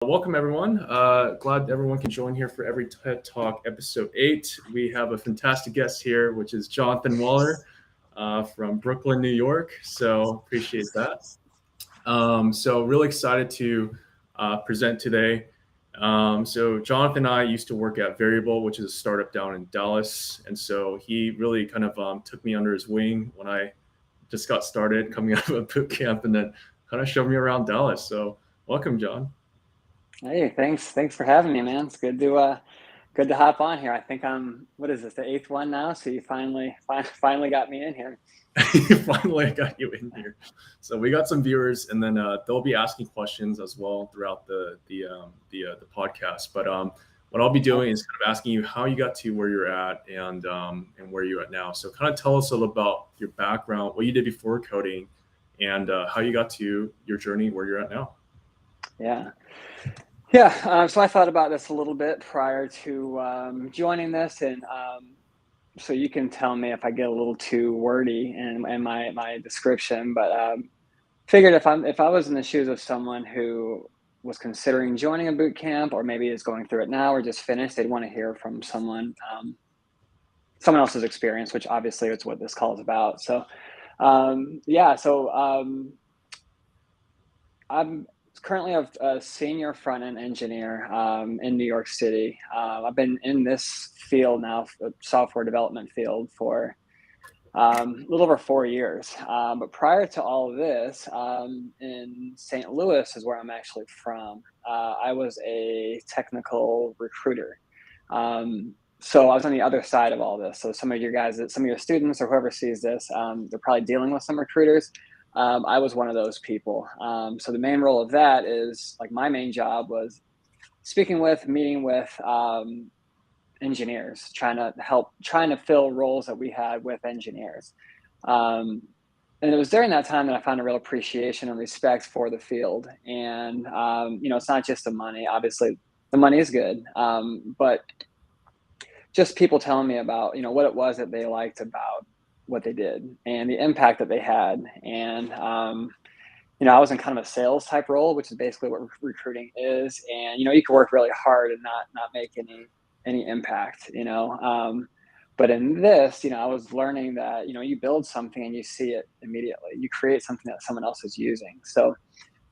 Welcome everyone. Glad everyone can join here for Every TED Talk episode 8. We have a fantastic guest here, which is Jonathan Waller from Brooklyn, New York. So appreciate that. So really excited to present today. So Jonathan and I used to work at Variable, which is a startup down in Dallas. And so he really kind of took me under his wing when I just got started coming out of a boot camp and then kind of showed me around Dallas. So welcome, John. Hey, thanks for having me, man. It's good to hop on here. I think I'm, what is this, the eighth one now? So you finally got me in here. Finally, I got you in here. So we got some viewers, and then they'll be asking questions as well throughout the podcast. But what I'll be doing is kind of asking you how you got to where you're at and where you're at now. So kind of tell us a little about your background, what you did before coding, and how you got to your journey where you're at now. Yeah. So I thought about this a little bit prior to joining this, and so you can tell me if I get a little too wordy in my description. But figured if I was in the shoes of someone who was considering joining a boot camp, or maybe is going through it now, or just finished, they'd want to hear from someone else's experience, which obviously is what this call is about. So I'm currently a senior front-end engineer in New York City. I've been in this field now, software development field, for a little over 4 years. But prior to all of this, in St. Louis is where I'm actually from. I was a technical recruiter. So I was on the other side of all this. So some of your students or whoever sees this, they're probably dealing with some recruiters. I was one of those people. So the main role of that is, like, my main job was meeting with engineers, trying to fill roles that we had with engineers. And it was during that time that I found a real appreciation and respect for the field. And, it's not just the money. Obviously, the money is good, but just people telling me about, what it was that they liked about what they did and the impact that they had. And, I was in kind of a sales type role, which is basically what recruiting is. And, you can work really hard and not make any impact, but in this, I was learning that, you build something and you see it immediately. You create something that someone else is using. So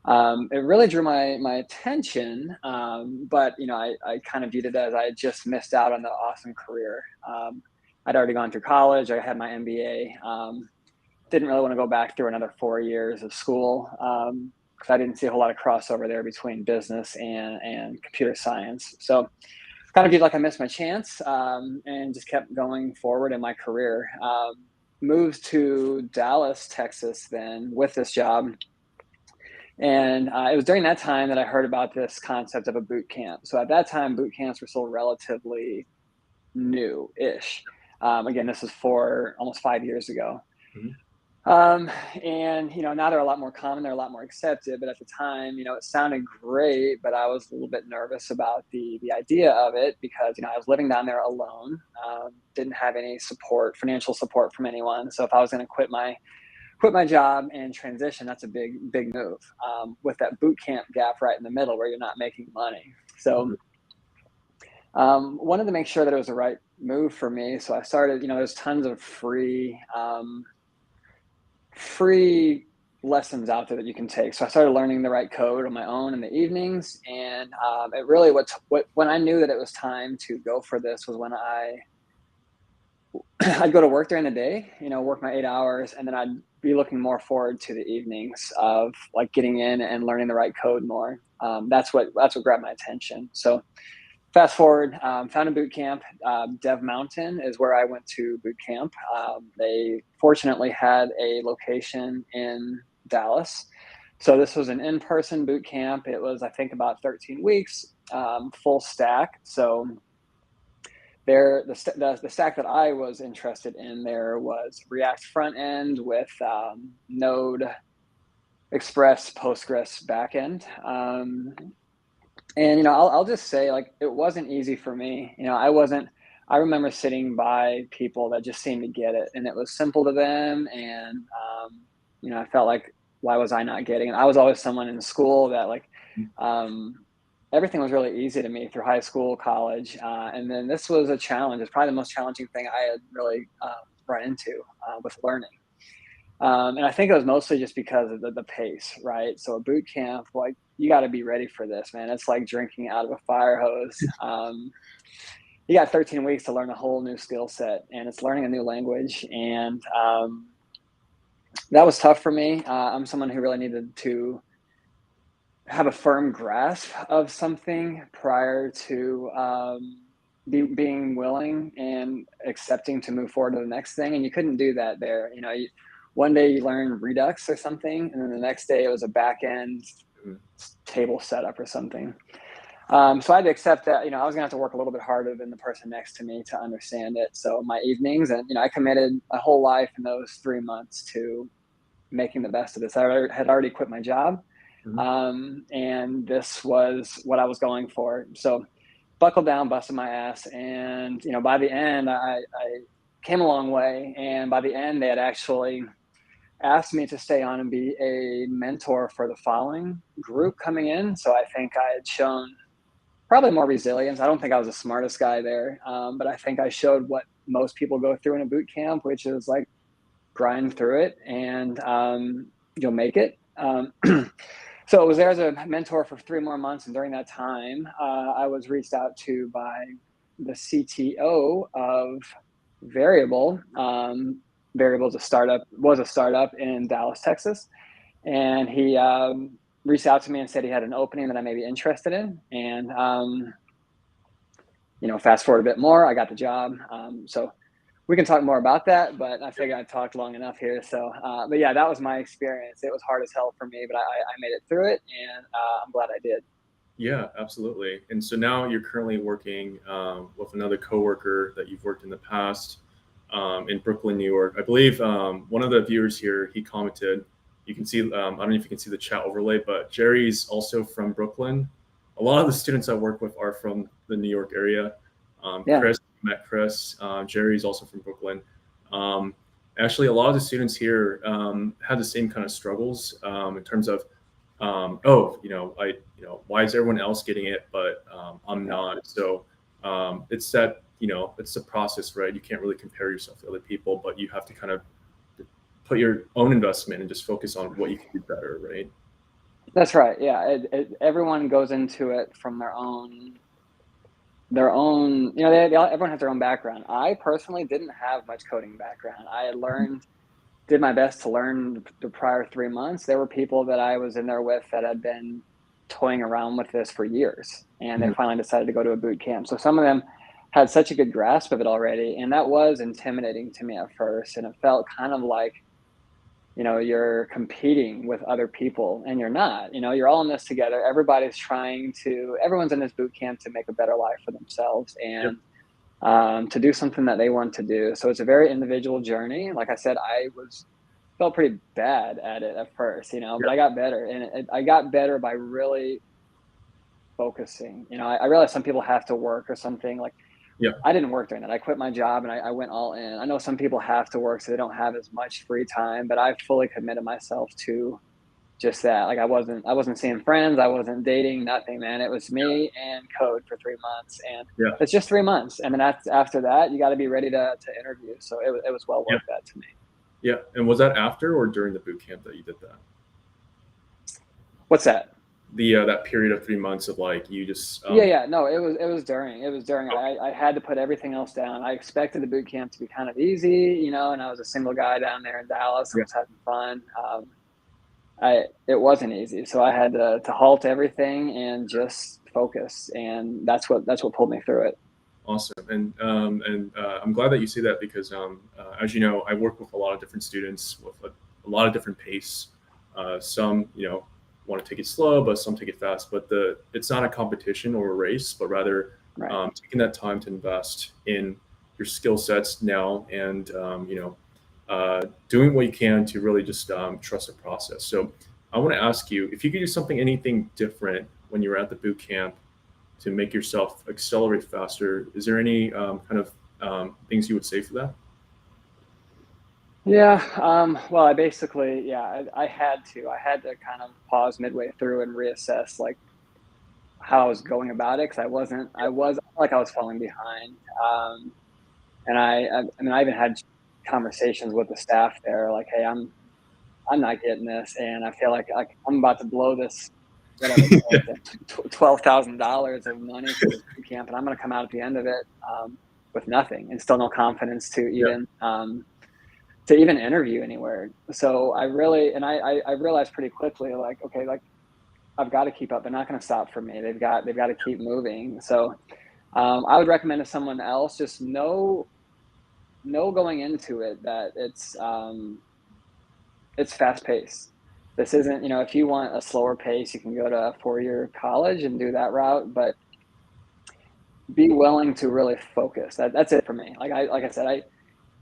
it really drew my attention, but I kind of viewed it as I had just missed out on the awesome career. I'd already gone through college. I had my MBA. Didn't really want to go back through another 4 years of school because I didn't see a whole lot of crossover there between business and computer science. So kind of viewed like I missed my chance, and just kept going forward in my career. Moved to Dallas, Texas then with this job. And it was during that time that I heard about this concept of a boot camp. So at that time, boot camps were still relatively new-ish. Again, this was for almost 5 years ago. Mm-hmm. And, now they're a lot more common, they're a lot more accepted, but at the time, it sounded great, but I was a little bit nervous about the idea of it because, I was living down there alone, didn't have any financial support from anyone. So if I was going to quit my job and transition, that's a big move, with that boot camp gap right in the middle where you're not making money. So wanted to make sure that it was the right move for me. So I started, there's tons of free lessons out there that you can take. So I started learning the right code on my own in the evenings. And it really, when I knew that it was time to go for this was when I'd go to work during the day, work my 8 hours, and then I'd be looking more forward to the evenings of, like, getting in and learning the right code more. That's what grabbed my attention. So fast forward, found a boot camp. Dev Mountain is where I went to boot camp. They fortunately had a location in Dallas. So this was an in-person boot camp. It was, I think, about 13 weeks, full stack. So the stack that I was interested in there was React front end with Node, Express, Postgres backend. And I'll just say, like, it wasn't easy for me. I remember sitting by people that just seemed to get it, and it was simple to them. And I felt like, why was I not getting it? I was always someone in school that, like, everything was really easy to me through high school, college, and then this was a challenge. It's probably the most challenging thing I had really run into with learning. And I think it was mostly just because of the pace, right? So a boot camp, like you got to be ready for this, man. It's like drinking out of a fire hose. You got 13 weeks to learn a whole new skill set, and it's learning a new language. And that was tough for me. I'm someone who really needed to have a firm grasp of something prior to being willing and accepting to move forward to the next thing. And you couldn't do that there. One day you learn Redux or something, and then the next day it was a back end table setup or something. So I had to accept that, I was gonna have to work a little bit harder than the person next to me to understand it. So my evenings, and, I committed my whole life in those 3 months to making the best of this. I had already quit my job. And this was what I was going for. So buckled down, busted my ass. And, by the end, I came a long way. And by the end, they had actually asked me to stay on and be a mentor for the following group coming in. So I think I had shown probably more resilience. I don't think I was the smartest guy there, but I think I showed what most people go through in a boot camp, which is like grind through it, and you'll make it. So I was there as a mentor for 3 more months, and during that time, I was reached out to by the CTO of Variable. Variable is was a startup in Dallas, Texas, and he reached out to me and said he had an opening that I may be interested in. And fast forward a bit more, I got the job. So we can talk more about that, but I figured I've talked long enough here. So, but yeah, that was my experience. It was hard as hell for me, but I made it through it, and I'm glad I did. Yeah, absolutely. And so now you're currently working with another coworker that you've worked in the past in Brooklyn, New York. I believe one of the viewers here, he commented, you can see, I don't know if you can see the chat overlay, but Jerry's also from Brooklyn. A lot of the students I work with are from the New York area. Yeah. Chris, met Chris. Jerry's also from Brooklyn. Actually, a lot of the students here had the same kind of struggles in terms of, why is everyone else getting it, but I'm not. So it's that, it's the process, right? You can't really compare yourself to other people, but you have to kind of put your own investment and just focus on what you can do better, right? That's right. Yeah. Everyone goes into it from their own, everyone has their own background. I personally didn't have much coding background. I had did my best to learn the prior 3 months. There were people that I was in there with that had been toying around with this for years, and they finally decided to go to a boot camp. So some of them had such a good grasp of it already, and that was intimidating to me at first. And it felt kind of like, you're competing with other people, and you're not. You're all in this together. Everyone's in this boot camp to make a better life for themselves, and to do something that they want to do. So it's a very individual journey. Like I said, felt pretty bad at it at first, but I got better, and I got better by really focusing. I realized some people have to work or something. Like, I didn't work during that. I quit my job and I went all in. I know some people have to work, so they don't have as much free time, but I fully committed myself to just that. Like I wasn't seeing friends. I wasn't dating, nothing, man. It was me and code for 3 months, and it's just 3 months. And then after that, you got to be ready to interview. So it was well worth that to me. Yeah. And was that after or during the boot camp that you did that? What's that? That period of 3 months of like, you just, No, it was during, okay. I had to put everything else down. I expected the boot camp to be kind of easy, and I was a single guy down there in Dallas. I was having fun. It wasn't easy. So I had to halt everything and just focus. And that's what pulled me through it. Awesome. And I'm glad that you say that because, as you know, I work with a lot of different students with a lot of different pace. Some, want to take it slow, but some take it fast. But it's not a competition or a race, but rather taking that time to invest in your skill sets now and, doing what you can to really just trust the process. So I want to ask you, if you could do anything different when you were at the boot camp to make yourself accelerate faster, is there any kind of things you would say for that? Yeah. Well, I basically, I had to kind of pause midway through and reassess like how I was going about it, because I was like I was falling behind. And I mean, I even had conversations with the staff there, like, hey, I'm not getting this, and I feel like I'm about to blow this, whatever, $12,000 of money for this boot camp, and I'm going to come out at the end of it with nothing and still no confidence to even interview anywhere. So I really, and I realized pretty quickly, like, okay, like I've got to keep up. They're not going to stop for me. They've got to keep moving. So I would recommend to someone else, just know going into it that it's fast paced. This isn't, if you want a slower pace, you can go to a 4-year college and do that route, but be willing to really focus. That's it for me. Like I said,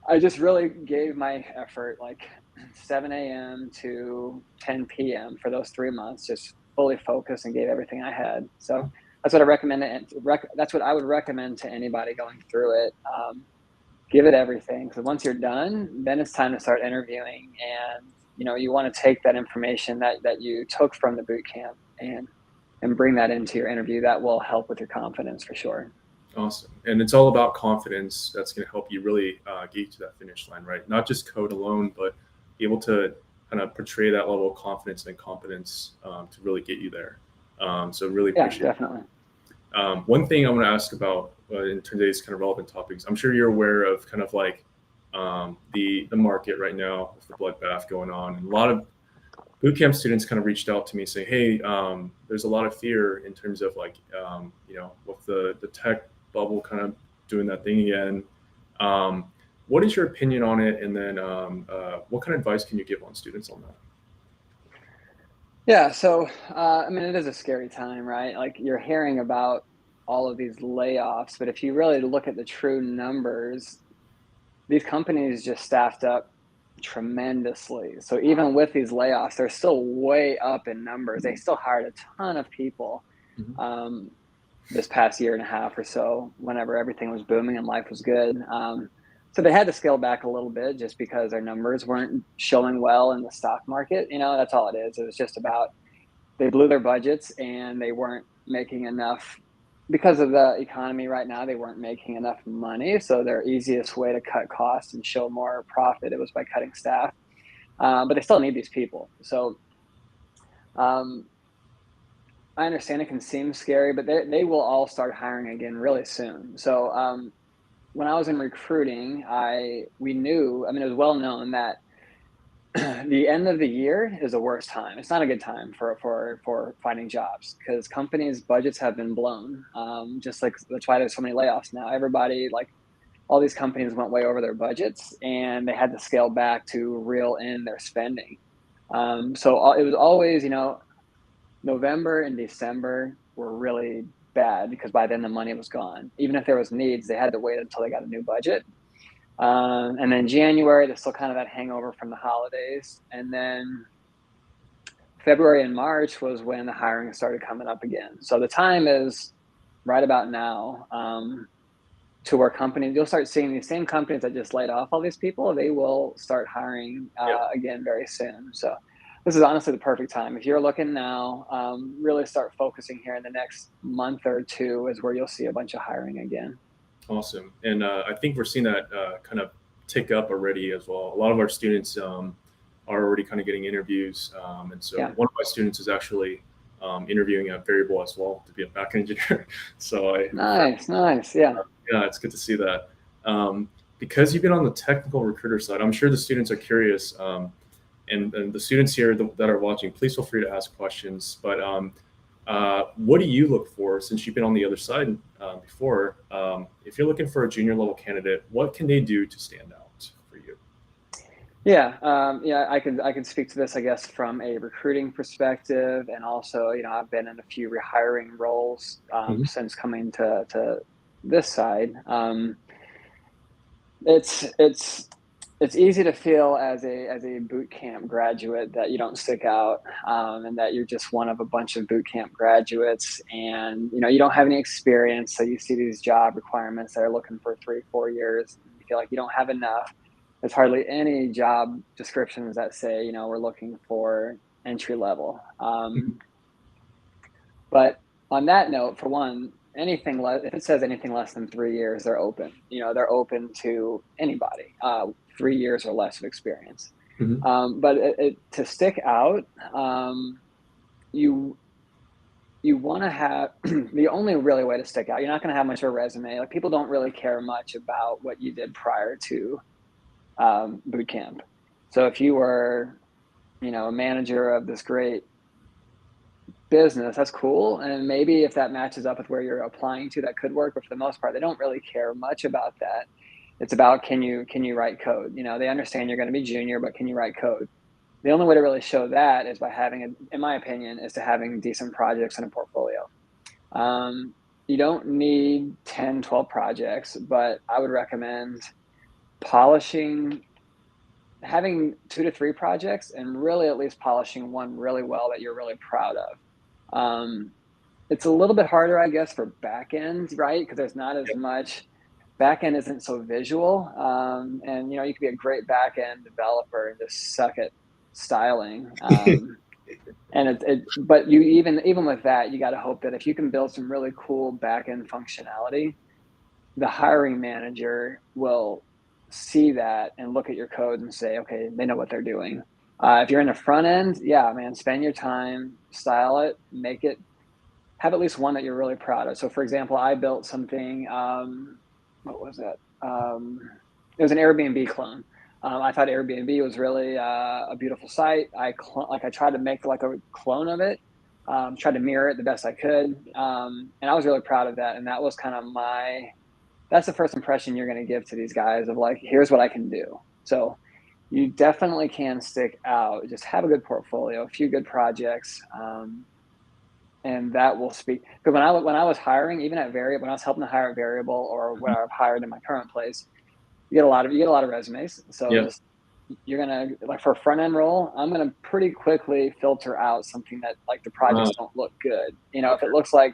I just really gave my effort, like 7 a.m. to 10 p.m. for those 3 months, just fully focused and gave everything I had. So that's what I recommend. That's what I would recommend to anybody going through it. Give it everything. So once you're done, then it's time to start interviewing. And, you want to take that information that you took from the boot camp and bring that into your interview. That will help with your confidence for sure. Awesome. And it's all about confidence. That's going to help you really get you to that finish line, right? Not just code alone, but be able to kind of portray that level of confidence and competence to really get you there. So really appreciate definitely. One thing I want to ask about in today's kind of relevant topics, I'm sure you're aware of kind of like the market right now with the bloodbath going on. And a lot of bootcamp students kind of reached out to me saying, hey, there's a lot of fear in terms of like, with the tech bubble kind of doing that thing again. What is your opinion on it? And then what kind of advice can you give on students on that? Yeah. So, I mean, it is a scary time, right? Like you're hearing about all of these layoffs, but if you really look at the true numbers, these companies just staffed up tremendously. So even with these layoffs, they're still way up in numbers. They still hired a ton of people this past year and a half or so, whenever everything was booming and life was good. So they had to scale back a little bit just because their numbers weren't showing well in the stock market. That's all it is. It was just about they blew their budgets and they weren't making enough because of the economy right now. They weren't making enough money. So their easiest way to cut costs and show more profit, it was by cutting staff. But they still need these people. So I understand it can seem scary, but they will all start hiring again really soon. So when I was in recruiting, we knew, I mean, it was well known that the end of the year is the worst time. It's not a good time for finding jobs because companies' budgets have been blown. Just like that's why there's so many layoffs now. Everybody, like all these companies, went way over their budgets and they had to scale back to reel in their spending. So it was always, November and December were really bad because by then the money was gone. Even if there was needs, they had to wait until they got a new budget. And then January, there's still kind of that hangover from the holidays. And then February and March was when the hiring started coming up again. So the time is right about now to where companies, you'll start seeing these same companies that just laid off all these people, they will start hiring again very soon. So this is honestly the perfect time. If you're looking now, really start focusing here in the next month or two is where you'll see a bunch of hiring again. Awesome. And I think we're seeing that kind of tick up already as well. A lot of our students are already kind of getting interviews. And so one of my students is actually interviewing at Variable as well to be a backend engineer. So Nice. Yeah, it's good to see that. Because you've been on the technical recruiter side, I'm sure the students are curious. And the students here that are watching, please feel free to ask questions. But what do you look for since you've been on the other side before? If you're looking for a junior level candidate, what can they do to stand out for you? Yeah, I can speak to this, I guess, from a recruiting perspective, and also, I've been in a few rehiring roles since coming to this side. It's easy to feel as a boot camp graduate that you don't stick out, and that you're just one of a bunch of boot camp graduates, and you don't have any experience. So you see these job requirements that are looking for 3-4 years. And you feel like you don't have enough. There's hardly any job descriptions that say we're looking for entry level. But on that note, for one, anything less, if it says anything less than 3 years, they're open. They're open to anybody, 3 years or less of experience. But to stick out, you want to have the only really way to stick out. You're not going to have much of a resume. Like, people don't really care much about what you did prior to boot camp. So if you were, a manager of this great business, that's cool. And maybe if that matches up with where you're applying to, that could work. But for the most part, they don't really care much about that. It's about, can you write code? They understand you're going to be junior, but can you write code? The only way to really show that is by having, in my opinion, is to having decent projects in a portfolio. You don't need 10, 12 projects, but I would recommend having 2 to 3 projects, and really at least polishing one really well that you're really proud of. It's a little bit harder, I guess, for back end, right? Because there's not as much. Back end isn't so visual, and you could be a great back end developer and just suck at styling. But you even with that, you got to hope that if you can build some really cool back end functionality, the hiring manager will see that and look at your code and say, okay, they know what they're doing. If you're in the front end, yeah, man, spend your time, style it, make it, have at least one that you're really proud of. So for example, I built something, what was that? It was an Airbnb clone. I thought Airbnb was really a beautiful site. I tried to make like a clone of it, tried to mirror it the best I could. And I was really proud of that. And that was kind of that's the first impression you're going to give to these guys of like, here's what I can do. So you definitely can stick out. Just have a good portfolio, a few good projects, and that will speak. Because when I was hiring, even at Variable, when I was helping to hire at Variable, or when I've hired in my current place, you get a lot of resumes. So you're gonna, like, for a front end role, I'm gonna pretty quickly filter out something that, like, the projects don't look good. If it looks like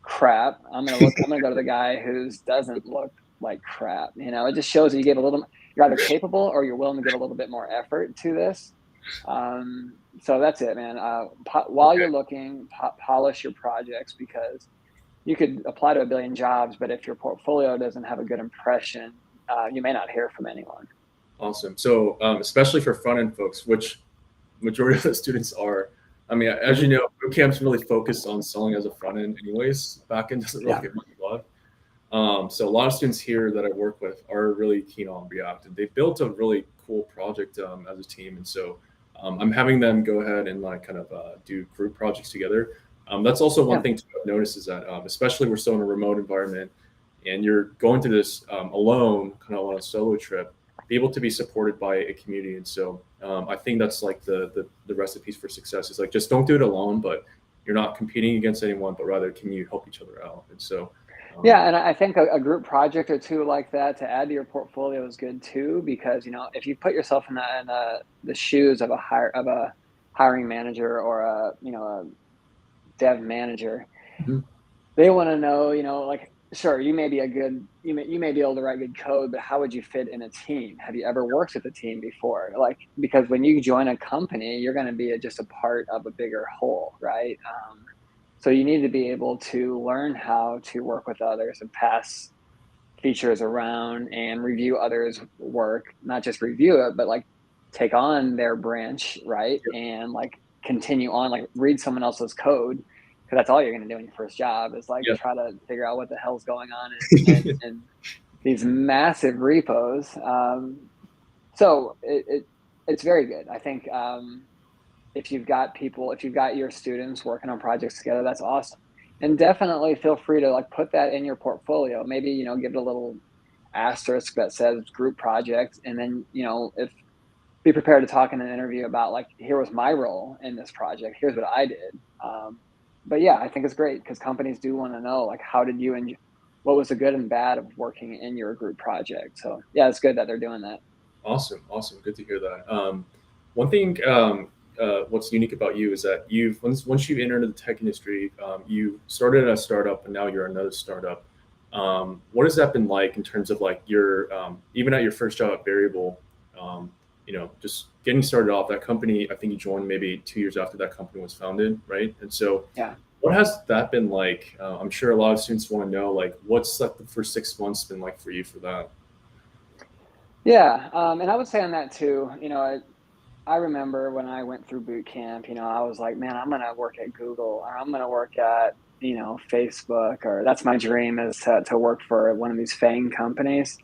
crap, I'm gonna go to the guy who doesn't look like crap. It just shows that you're either capable or you're willing to give a little bit more effort to this. So that's it, man. While you're looking, polish your projects, because you could apply to a billion jobs, but if your portfolio doesn't have a good impression, you may not hear from anyone. Awesome. So especially for front end folks, which majority of the students are, I mean, as you know, bootcamp's really focused on selling as a front end anyways. Back end doesn't really get much love. So a lot of students here that I work with are really keen on React, and they built a really cool project as a team. And so I'm having them go ahead and do group projects together. That's also one thing to notice is that especially we're still in a remote environment and you're going through this alone, kind of on a solo trip, be able to be supported by a community. And so I think that's like the recipes for success is like, just don't do it alone, but you're not competing against anyone, but rather can you help each other out? And so and I think a group project or two like that to add to your portfolio is good too, because if you put yourself in the shoes of a hiring manager or a dev manager, they want to know, like, sure, you may be you may be able to write good code, but how would you fit in a team? Have you ever worked with a team before? Like, because when you join a company, you're going to be just a part of a bigger whole, right? So you need to be able to learn how to work with others and pass features around and review others' work, not just review it, but like take on their branch, right? And like continue on, like read someone else's code, because that's all you're going to do in your first job is like try to figure out what the hell's going on in these massive repos. So it's very good. I think if you've got your students working on projects together, that's awesome. And definitely feel free to like put that in your portfolio. Maybe, give it a little asterisk that says group project. And then, be prepared to talk in an interview about like, here was my role in this project. Here's what I did. But yeah, I think it's great because companies do want to know, like, how did you enjoy, what was the good and bad of working in your group project? So yeah, it's good that they're doing that. Awesome. Good to hear that. One thing, what's unique about you is that once you enter into the tech industry, you started at a startup and now you're another startup. What has that been like in terms of like your, even at your first job at Variable, just getting started off that company? I think you joined maybe 2 years after that company was founded, right? And so What has that been like? I'm sure a lot of students want to know, like, what's like the first 6 months been like for you for that? Yeah, and I would say on that too, I remember when I went through boot camp, I was like, man, I'm gonna work at Google, or I'm gonna work at, Facebook, or that's my dream, is to work for one of these FANG companies.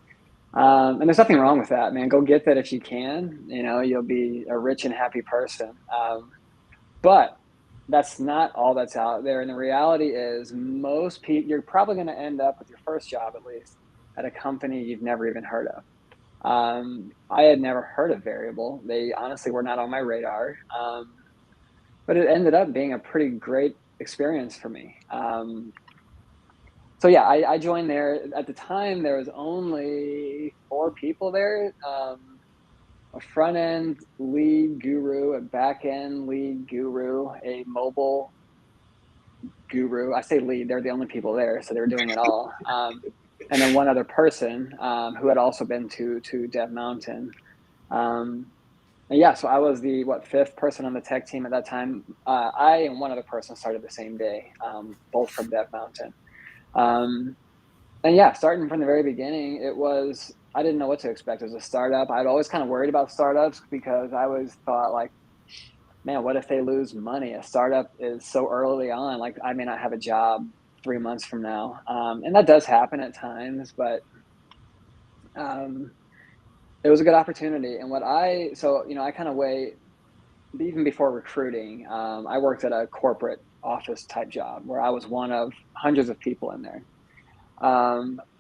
And there's nothing wrong with that, man. Go get that if you can. You'll be a rich and happy person. But that's not all that's out there. And the reality is, most people, you're probably going to end up with your first job, at least, at a company you've never even heard of. I had never heard of Variable. They honestly were not on my radar. But it ended up being a pretty great experience for me. So yeah, I joined there. At the time, there was only 4 people there. A front end lead guru, a back end lead guru, a mobile guru. I say lead, they're the only people there, so they were doing it all. And then one other person who had also been to Dev Mountain. And yeah, so I was the 5th person on the tech team at that time. I and one other person started the same day, both from Dev Mountain. And yeah, starting from the very beginning, I didn't know what to expect as a startup. I'd always kind of worried about startups because I always thought, like, man, what if they lose money? A startup is so early on. Like, I may not have a job 3 months from now. And that does happen at times, but it was a good opportunity. And I kind of weigh, even before recruiting, I worked at a corporate office type job where I was one of hundreds of people in there.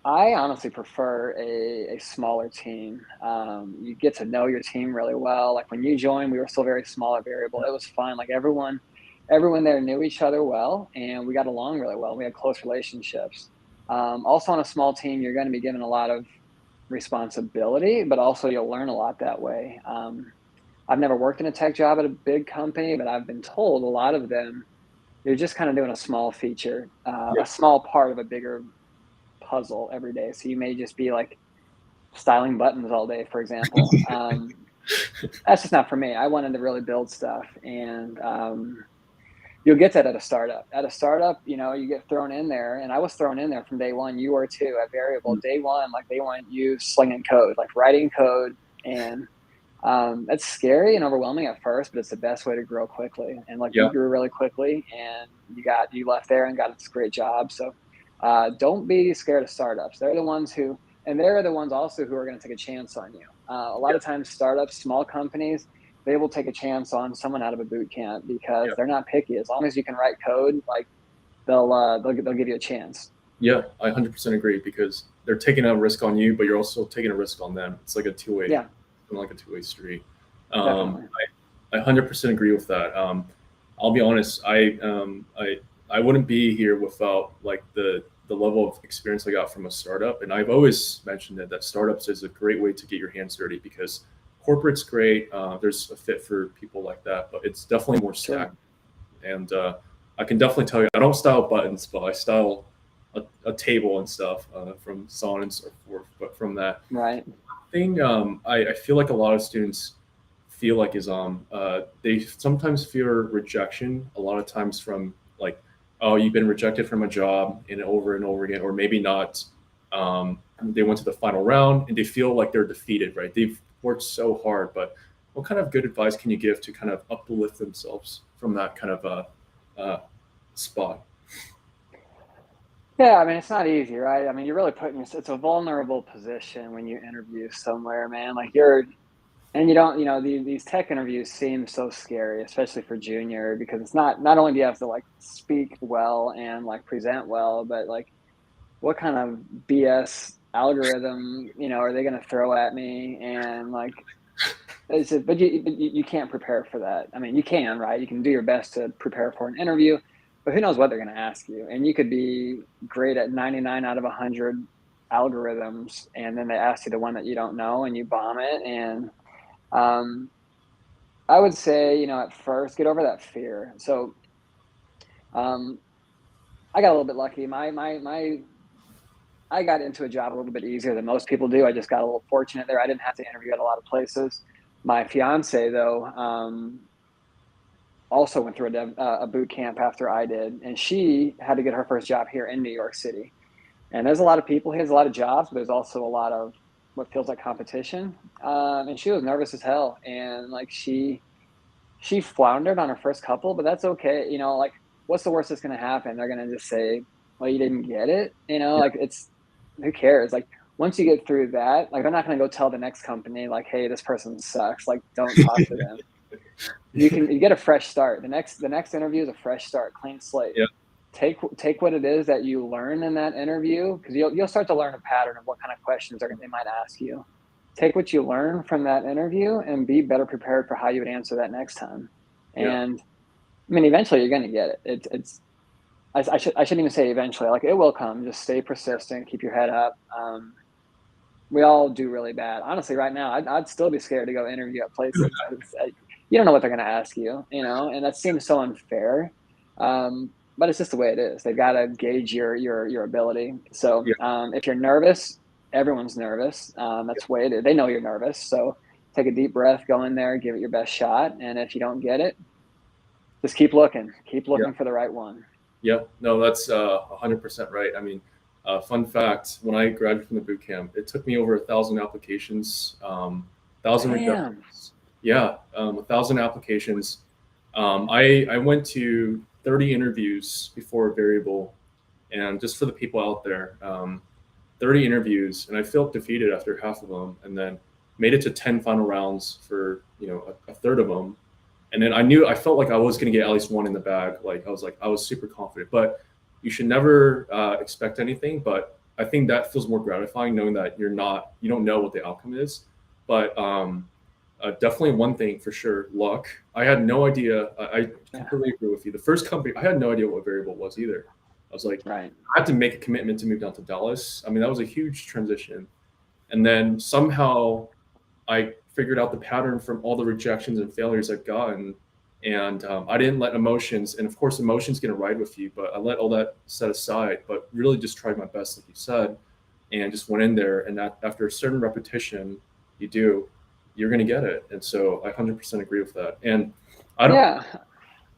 I honestly prefer a smaller team. You get to know your team really well. Like when you joined, we were still very small at Variable. It was fun. Like everyone there knew each other well, and we got along really well. We had close relationships. Also on a small team, you're going to be given a lot of responsibility, but also you'll learn a lot that way. I've never worked in a tech job at a big company, but I've been told a lot of them, you're just kind of doing a small feature, Yeah. a small part of a bigger puzzle every day. So you may just be like styling buttons all day, for example. That's just not for me. I wanted to really build stuff, and you'll get that at a startup. At a startup, you get thrown in there, and I was thrown in there from day one. You were too at Variable. Day one, like they want you slinging code, like writing code, and it's scary and overwhelming at first, but it's the best way to grow quickly. And like Yeah. we grew really quickly, and you left there and got this great job. So don't be scared of startups. They're the ones also who are going to take a chance on you. A lot of times, startups, small companies, they will take a chance on someone out of a boot camp because they're not picky. As long as you can write code, like they'll give you a chance. Yeah, I 100% agree because they're taking a risk on you, but you're also taking a risk on them. It's like a two-way, Yeah, like a two-way street. definitely. I 100% agree with that. I'll be honest, I wouldn't be here without like the level of experience I got from a startup. And I've always mentioned that startups is a great way to get your hands dirty because corporate's great. There's a fit for people like that, but it's definitely more stacked. Sure. And I can definitely tell you, I don't style buttons, but I style a table and stuff from so on and so forth. But from that Right. thing, I feel like a lot of students feel like is they sometimes fear rejection a lot of times from like, oh, you've been rejected from a job and over again, or maybe not. They went to the final round and they feel like they're defeated, right? They've worked so hard, but what kind of good advice can you give to kind of uplift themselves from that kind of spot? Yeah, I mean, it's not easy, right? I mean, you're really it's a vulnerable position when you interview somewhere, man. Like and you don't, these tech interviews seem so scary, especially for junior, because it's not only do you have to like speak well and like present well, but like what kind of BS algorithm, are they going to throw at me? And like, but you can't prepare for that. I mean, you can, right? You can do your best to prepare for an interview, but who knows what they're going to ask you? And you could be great at 99 out of 100 algorithms, and then they ask you the one that you don't know, and you bomb it. And I would say, at first, get over that fear. So, I got a little bit lucky. I got into a job a little bit easier than most people do. I just got a little fortunate there. I didn't have to interview at a lot of places. My fiance, though, also went through a boot camp after I did, and she had to get her first job here in New York City. And there's a lot of people here, there's a lot of jobs, but there's also a lot of what feels like competition. And she was nervous as hell, and like she floundered on her first couple, but that's okay. You know, like what's the worst that's going to happen? They're going to just say, well, you didn't get it. You know, like who cares? Like once you get through that, like they're not going to go tell the next company like, hey, this person sucks. Like don't talk to them. You get a fresh start. The next interview is a fresh start, clean slate. Yeah. Take what it is that you learn in that interview, because you'll start to learn a pattern of what kind of questions they might ask you. Take what you learn from that interview and be better prepared for how you would answer that next time. And I mean, eventually you're going to get it. I shouldn't even say eventually. Like it will come. Just stay persistent. Keep your head up. We all do really bad. Honestly, right now, I'd still be scared to go interview at places. You don't know what they're going to ask you, you know, and that seems so unfair. But it's just the way it is. They've got to gauge your ability. So if you're nervous, everyone's nervous. That's the way it is. They know you're nervous. So take a deep breath, go in there, give it your best shot. And if you don't get it, just keep looking for the right one. Yeah, no, that's 100% right. I mean, fun fact, when I graduated from the boot camp, it took me over 1,000 applications, 1,000 rejections. Yeah, 1,000 applications. I went to 30 interviews before Variable, and just for the people out there, 30 interviews, and I felt defeated after half of them, and then made it to 10 final rounds for a third of them. And then I felt like I was going to get at least one in the bag. Like I was super confident, but you should never expect anything. But I think that feels more gratifying knowing that you don't know what the outcome is. But definitely one thing for sure, luck. I had no idea. I completely agree with you. The first company, I had no idea what Variable was either. I was like, I had to make a commitment to move down to Dallas. I mean, that was a huge transition. And then somehow I figured out the pattern from all the rejections and failures I've gotten. And I didn't let emotions, and of course emotions get to ride with you, but I let all that set aside, but really just tried my best, like you said, and just went in there. And that after a certain repetition, you're going to get it. And so I 100% agree with that. And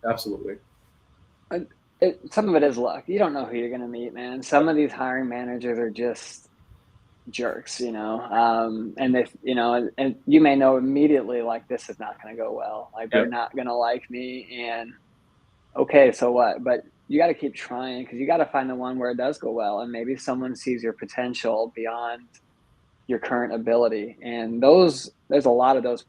absolutely. Some of it is luck. You don't know who you're going to meet, man. Some of these hiring managers are just jerks, and they, and you may know immediately, like, this is not going to go well. Like they're not going to like me, and okay, so what? But you got to keep trying, because you got to find the one where it does go well, and maybe someone sees your potential beyond your current ability. And there's a lot of those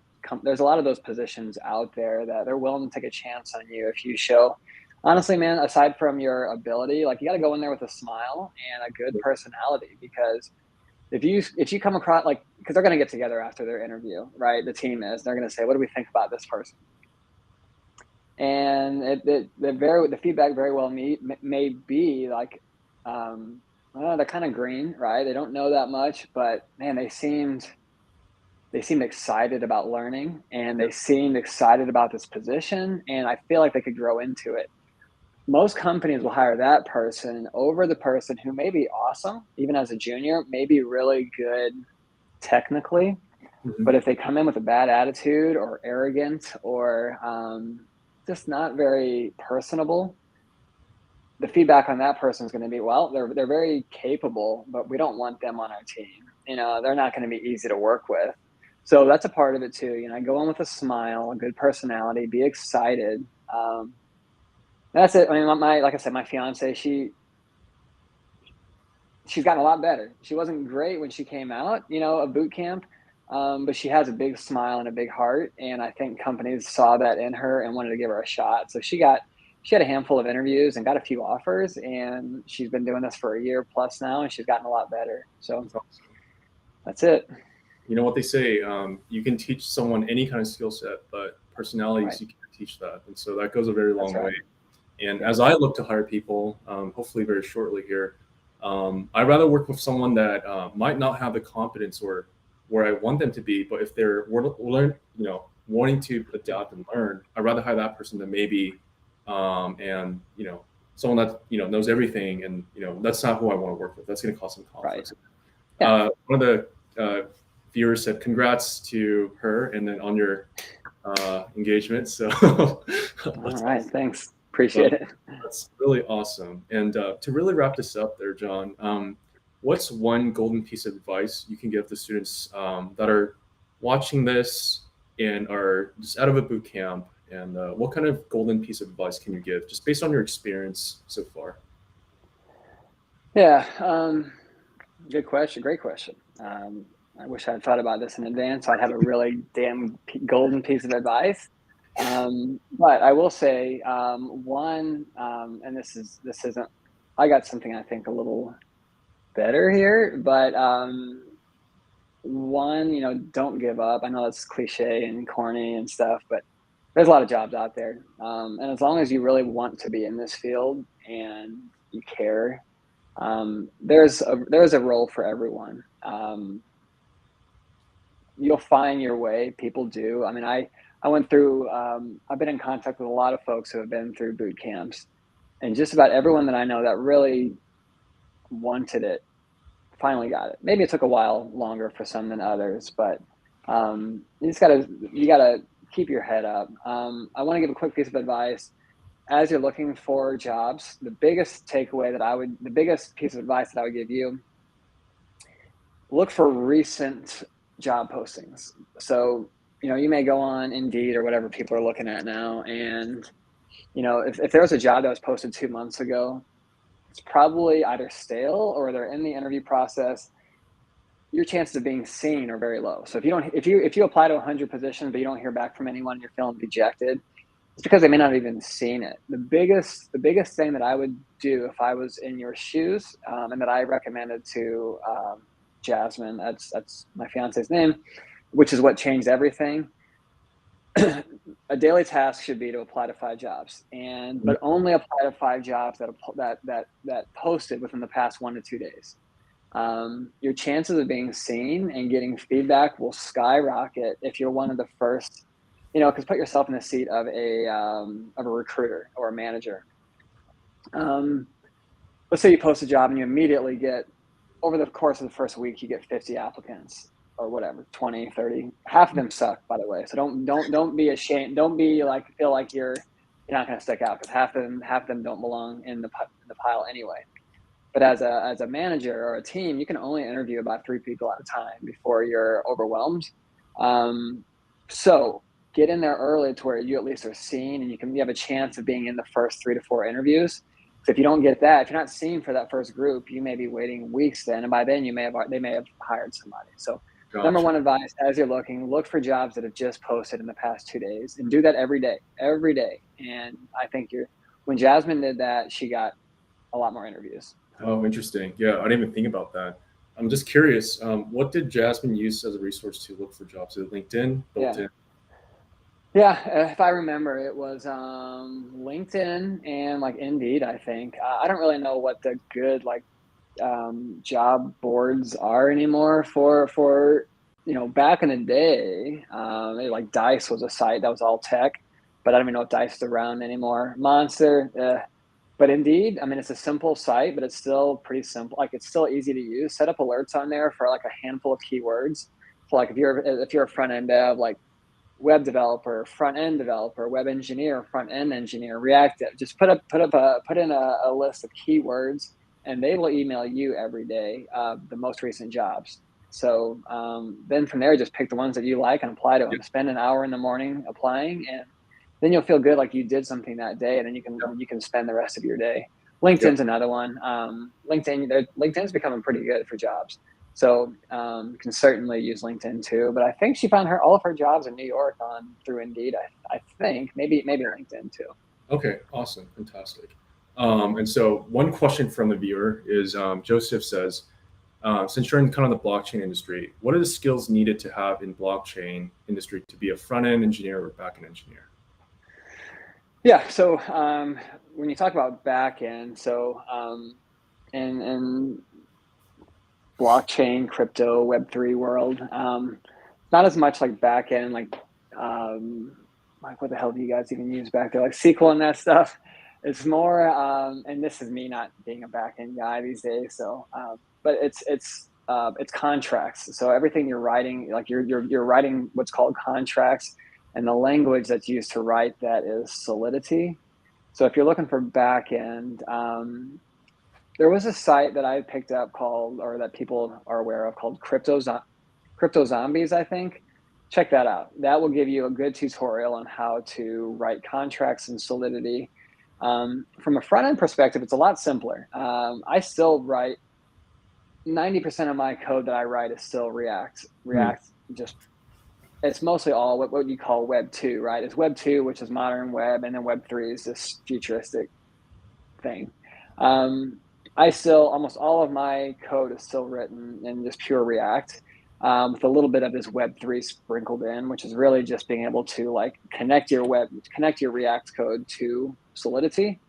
positions out there that they're willing to take a chance on you if you show. Honestly, man, aside from your ability, like you got to go in there with a smile and a good personality, because if you come across, like, because they're going to get together after their interview, right? The team they're going to say, what do we think about this person? And the feedback very well may be like, they're kind of green, right? They don't know that much, but man, they seemed excited about learning, and they seemed excited about this position, and I feel like they could grow into it. Most companies will hire that person over the person who may be awesome, even as a junior, may be really good technically, but if they come in with a bad attitude or arrogant or just not very personable, the feedback on that person is going to be, well, they're very capable, but we don't want them on our team. They're not going to be easy to work with. So that's a part of it too. Go in with a smile, a good personality, be excited. That's it. I mean, like I said, my fiance, she's gotten a lot better. She wasn't great when she came out, of boot camp, but she has a big smile and a big heart, and I think companies saw that in her and wanted to give her a shot. So she had a handful of interviews and got a few offers, and she's been doing this for a year plus now, and she's gotten a lot better. So that's it. You know what they say, you can teach someone any kind of skill set, but personalities, you can't teach that. And so that goes a very long way. And as I look to hire people, hopefully very shortly here, I'd rather work with someone that might not have the competence or where I want them to be, but if they're wanting to adapt and learn, I'd rather hire that person than maybe and someone that knows everything, and that's not who I want to work with. That's going to cause some conflict. One of the viewers said congrats to her, and then on your engagement. So, All right, thanks. Appreciate it. That's really awesome. And to really wrap this up there, John, what's one golden piece of advice you can give the students that are watching this and are just out of a boot camp? And what kind of golden piece of advice can you give just based on your experience so far? Yeah, good question. Great question. I wish I had thought about this in advance. I'd have a really damn golden piece of advice. But I will say one, and this isn't. I got something I think a little better here, but one, don't give up. I know that's cliche and corny and stuff, but there's a lot of jobs out there, and as long as you really want to be in this field and you care, there's a role for everyone. You'll find your way. People do. I mean, I went through. I've been in contact with a lot of folks who have been through boot camps, and just about everyone that I know that really wanted it finally got it. Maybe it took a while longer for some than others, but you gotta keep your head up. I want to give a quick piece of advice. As you're looking for jobs, the biggest piece of advice that I would give you, look for recent job postings. So, you may go on Indeed or whatever people are looking at now. And, if there was a job that was posted 2 months ago, it's probably either stale or they're in the interview process. Your chances of being seen are very low. So if you apply to 100 positions, but you don't hear back from anyone, you're feeling dejected, it's because they may not have even seen it. The biggest thing that I would do if I was in your shoes, and that I recommended to Jasmine, that's my fiance's name, which is what changed everything. A daily task should be to apply to 5 jobs, but only apply to 5 jobs that posted within the past 1 to 2 days. Your chances of being seen and getting feedback will skyrocket if you're one of the first. Because put yourself in the seat of a recruiter or a manager. Let's say you post a job and you immediately get, over the course of the first week, you get 50 applicants or whatever, 20, 30. Half of them suck, by the way. So don't be ashamed. Don't be feel like you're not going to stick out, because half of them don't belong in the pile anyway. But as a manager or a team, you can only interview about 3 people at a time before you're overwhelmed. So get in there early to where you at least are seen, and you have a chance of being in the first 3 to 4 interviews. So if you don't get that, if you're not seen for that first group, you may be waiting weeks then, and by then they may have hired somebody. So Gotcha. Number one advice, as you're looking, look for jobs that have just posted in the past 2 days, and do that every day. And I think when Jasmine did that, she got a lot more interviews. Oh, interesting. Yeah, I didn't even think about that. I'm just curious. What did Jasmine use as a resource to look for jobs? Is it LinkedIn? Yeah. Yeah, if I remember, it was LinkedIn and Indeed, I think. I don't really know what the good job boards are anymore for back in the day. Dice was a site that was all tech, but I don't even know if Dice is around anymore. Monster, but Indeed, I mean, it's a simple site, but it's still pretty simple. It's still easy to use. Set up alerts on there for a handful of keywords. So if you're a front end dev, web developer, front end developer, web engineer, front end engineer, React, just put in a list of keywords, and they will email you every day the most recent jobs. So then from there, just pick the ones that you like and apply to them. Yep. Spend an hour in the morning applying, and then you'll feel good you did something that day, and then you can spend the rest of your day. LinkedIn's another one. LinkedIn's becoming pretty good for jobs. So you can certainly use LinkedIn too. But I think she found all of her jobs in New York through Indeed. I think maybe LinkedIn too. Okay, awesome, fantastic. And so one question from the viewer is Joseph says, since you're in kind of the blockchain industry, what are the skills needed to have in blockchain industry to be a front end engineer or back end engineer? Yeah. So when you talk about back end, so in blockchain, crypto, Web3 world, not as much back end, what the hell do you guys even use back there? SQL and that stuff. It's more, and this is me not being a back end guy these days. So, but it's contracts. So everything you're writing, you're writing what's called contracts. And the language that's used to write that is Solidity. So if you're looking for backend, there was a site that I picked up called, or that people are aware of, called Crypto Zombies, I think. Check that out. That will give you a good tutorial on how to write contracts in Solidity. From a front end perspective, it's a lot simpler. I still write 90% of my code that I write is still React. Just it's mostly all what you call Web 2, right? It's Web 2, which is modern web, and then Web 3 is this futuristic thing. I still, almost all of my code is still written in just pure React, with a little bit of this Web 3 sprinkled in, which is really just being able to like connect your React code to Solidity.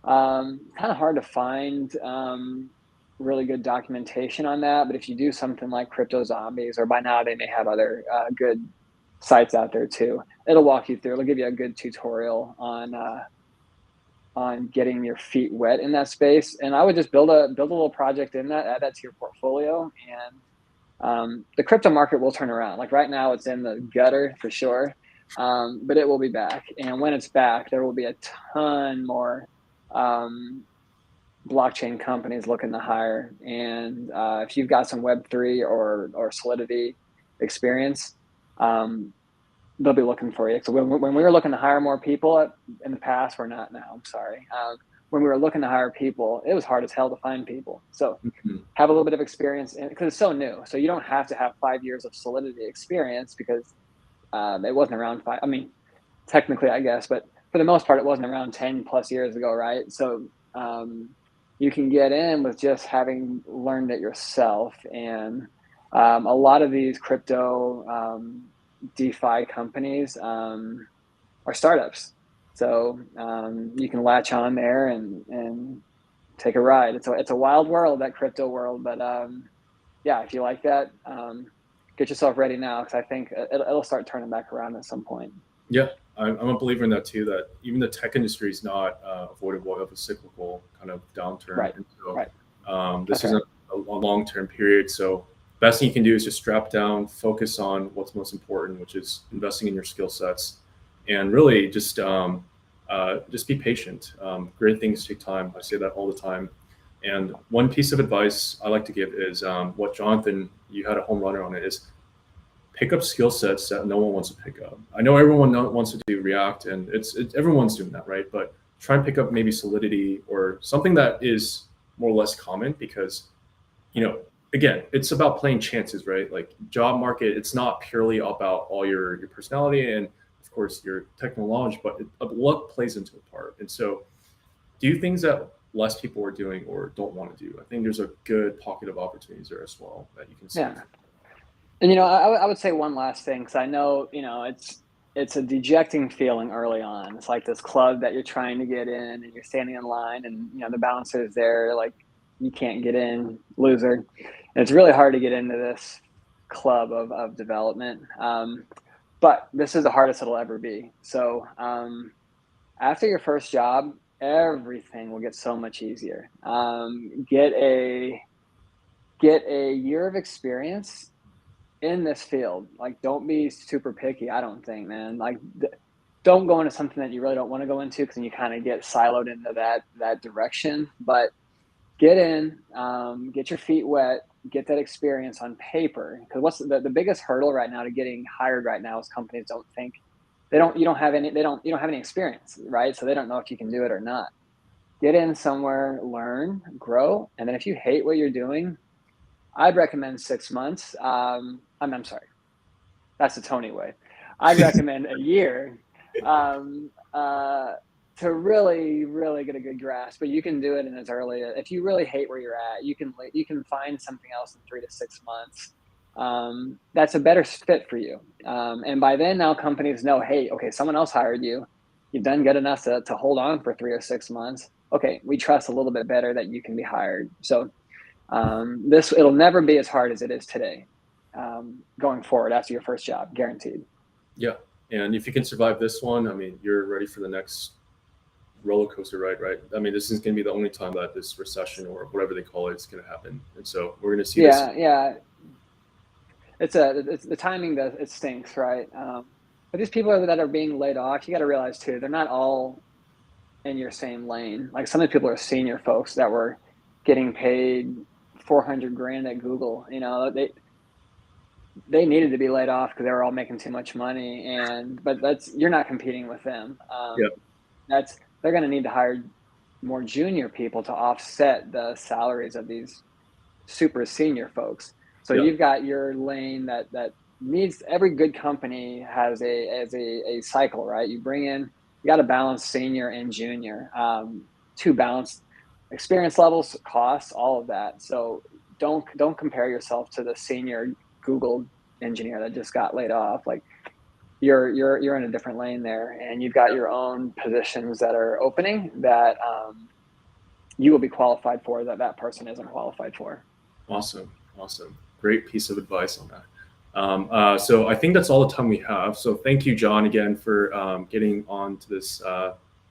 Kind of hard to find really good documentation on that, but if you do something like Crypto Zombies, or by now they may have other good sites out there too, it'll walk you through. It'll give you a good tutorial on getting your feet wet in that space. And I would just build a little project in that, add that to your portfolio, and the crypto market will turn around. Like right now, it's in the gutter for sure, but it will be back. And when it's back, there will be a ton more blockchain companies looking to hire. And if you've got some Web3 or Solidity experience, they'll be looking for you. So when we were looking to hire more people in the past, we're not now, I'm sorry. When we were looking to hire people, it was hard as hell to find people. So have a little bit of experience, because it's so new. So you don't have to have 5 years of Solidity experience, because it wasn't around I mean, technically, I guess, but for the most part, it wasn't around 10 plus years ago, right? So you can get in with just having learned it yourself. And a lot of these crypto DeFi companies are startups. So you can latch on there and take a ride. It's a wild world, that crypto world. But yeah, if you like that, get yourself ready now, because I think it'll start turning back around at some point. Yeah, I'm a believer in that too, that even the tech industry is not avoidable of a cyclical kind of downturn. Right. And so Right. this is a long-term period. So best thing you can do is just strap down, focus on what's most important, which is investing in your skill sets, and really just be patient. Great things take time. I say that all the time. And one piece of advice I like to give is what Jonathan, you had a home runner on it, is pick up skill sets that no one wants to pick up. I know everyone wants to do React, and it's everyone's doing that, right? But try and pick up maybe Solidity or something that is more or less common, because, again, it's about playing chances, right? Like job market, it's not purely about all your personality and of course your technical knowledge, but luck plays into a part. And so do things that less people are doing or don't want to do. I think there's a good pocket of opportunities there as well that you can see. Yeah. And, I would say one last thing, because I know, it's a dejecting feeling early on. It's like this club that you're trying to get in, and you're standing in line, and, the bouncer's there, like, you can't get in, loser. And it's really hard to get into this club of development. But this is the hardest it'll ever be. So after your first job, everything will get so much easier. Get a year of experience in this field. Like, don't be super picky. I don't think, man, like, don't go into something that you really don't want to go into, because then you kind of get siloed into that direction. But get in, get your feet wet, get that experience on paper. Because what's the biggest hurdle right now to getting hired right now is companies you don't have any experience, right? So they don't know if you can do it or not. Get in somewhere, learn, grow, and then if you hate what you're doing, I'd recommend 6 months. I'm sorry, that's the Tony way. I'd recommend a year to really, really get a good grasp. But you can do it in as early. If you really hate where you're at, you can find something else in 3 to 6 months. That's a better fit for you. And by then, now companies know, hey, okay, someone else hired you. You've done good enough to hold on for 3 or 6 months. Okay, we trust a little bit better that you can be hired. So it'll never be as hard as it is today, going forward after your first job, guaranteed. Yeah. And if you can survive this one, I mean, you're ready for the next roller coaster ride, right? I mean, this is going to be the only time that this recession or whatever they call it is going to happen. And so we're going to see this. Yeah. It's the timing that it stinks, right? But these people that are being laid off, you got to realize too, they're not all in your same lane. Like some of the people are senior folks that were getting paid 400 grand at Google. You know, they needed to be laid off because they were all making too much money. But you're not competing with them. They're going to need to hire more junior people to offset the salaries of these super senior folks. So you've got your lane that needs, every good company has a cycle, right? You got to balance senior and junior to balance experience levels, costs, all of that. So don't compare yourself to the senior Google engineer that just got laid off. Like you're in a different lane there, and you've got your own positions that are opening that you will be qualified for that person isn't qualified for. Awesome. Great piece of advice on that. So I think that's all the time we have. So thank you, John, again for getting on to this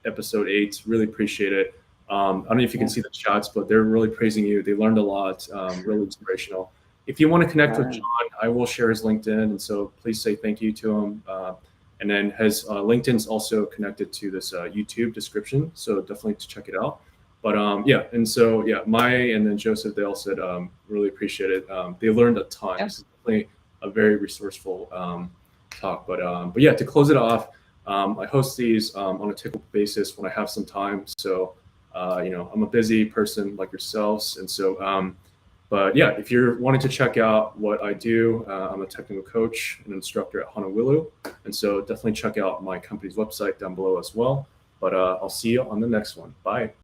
episode 8. Really appreciate it. I don't know if you can see the chats, but they're really praising you. They learned a lot, really inspirational. If you want to connect with John, I will share his LinkedIn. And so please say thank you to him. And then his LinkedIn's also connected to this YouTube description. So definitely to check it out. But and so Maya and then Joseph, they all said really appreciate it. They learned a ton. This is definitely a very resourceful talk. But to close it off, I host these on a typical basis when I have some time. So I'm a busy person like yourselves, and so if you're wanting to check out what I do, I'm a technical coach and instructor at Honolulu, and so definitely check out my company's website down below as well. But I'll see you on the next one. Bye.